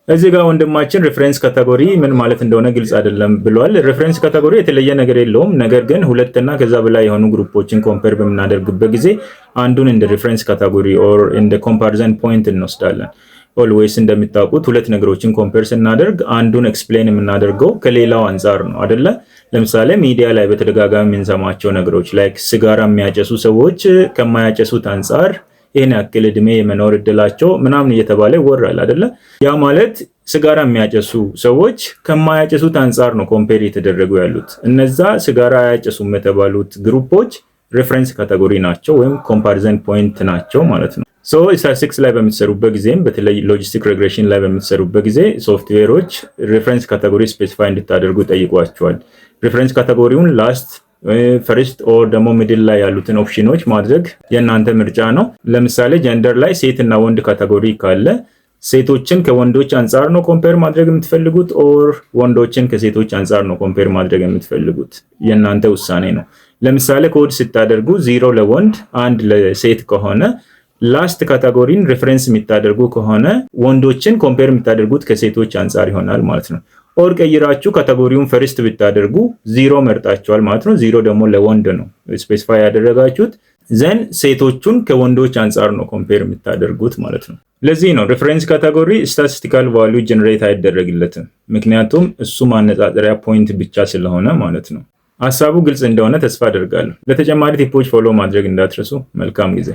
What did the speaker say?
እዚህ ጋር ወንድማችን ሪፈረንስ ካቴጎሪ ምን ማለት እንደሆነ ግልጽ አይደለም ብሏል። ሪፈረንስ ካቴጎሪ የተለየ ነገር የለውም። ነገር ግን ሁለትና ከዛ በላይ የሆኑ ግሩፖችን ኮምፔር በምናደርግበት ጊዜ አንዱን እንደ ሪፈረንስ ካቴጎሪ ኦር እንደ ኮምፓሪዘን ፖይንት እንወስዳለን። ኦልዌይስ እንደምታውቁት ሁለት ነገሮችን ኮምፔር ስናደርግ አንዱን ኤክስፕሌን የምናደርገው ከሌላው አንፃር ነው አይደለ? ለምሳሌ ሚዲያ ላይ በተደጋጋሚ የምንሰማቸው ነገሮች ላይክ ሲጋራ የሚያጨሱ ሰዎች ከማያጨሱት አንፃር ይሄን ያክል እድሜ የመኖር እድላቸው ምናምን እየተባለ ይወራል አይደለ? ያ ማለት ሲጋራ የሚያጨሱ ሰዎች ከማያጨሱት አንፃር ነው ኮምፔር እየተደረጉ ያሉት። እነዛ ሲጋራ አያጨሱም የተባሉት ግሩፖች ሪፈረንስ ካቴጎሪ ናቸው ወይም ኮምፓሪዘን ፖይንት ናቸው ማለት ነው። ሶ ስታቲስቲክስ ላይ በምትሰሩበት ጊዜም በተለይ ሎጂስቲክ ሬግሬሽን ላይ በምትሰሩበት ጊዜ ሶፍትዌሮች ሪፈረንስ ካቴጎሪ ስፔሲፋይ እንድታደርጉ ጠይቋቸዋል። ሪፈረንስ ካቴጎሪውን ላስት ፈርስት ኦር ደግሞ ሚድል ላይ ያሉትን ኦፕሽኖች ማድረግ የእናንተ ምርጫ ነው። ለምሳሌ ጀንደር ላይ ሴት እና ወንድ ካቴጎሪ ካለ ሴቶችን ከወንዶች አንፃር ነው ኮምፔር ማድረግ የምትፈልጉት ኦር ወንዶችን ከሴቶች አንፃር ነው ኮምፔር ማድረግ የምትፈልጉት? የእናንተ ውሳኔ ነው። ለምሳሌ ኮድ ስታደርጉ 0 ለወንድ 1 ለሴት ከሆነ ላስት ካቴጎሪን ሪፈረንስ የሚታደርጉ ከሆነ ወንዶችን ኮምፔር የምታደርጉት ከሴቶች አንፃር ይሆናል ማለት ነው። ኦር ቀይራችሁ ካቴጎሪውን ፈርስት ብታደርጉ 0 መርጣችኋል ማለት ነው። 0 ደግሞ ለወንድ ነው ስፔሲፋይ ያደረጋችሁት። ዘን ሴቶቹን ከወንዶች አንፃር ነው ኮምፔር የምታደርጉት ማለት ነው። ለዚህ ነው ሪፈረንስ ካቴጎሪ ስታቲስቲካል ቫልዩ ጀነሬት አይደረግለትም፣ ምክንያቱም እሱ ማነጻጸሪያ ፖይንት ብቻ ስለሆነ ማለት ነው። ሐሳቡ ግልጽ እንደሆነ ተስፋ አደርጋለሁ። ለተጨማሪ ቲፖች ፎሎ ማድረግ እንዳትረሱ። መልካም ጊዜ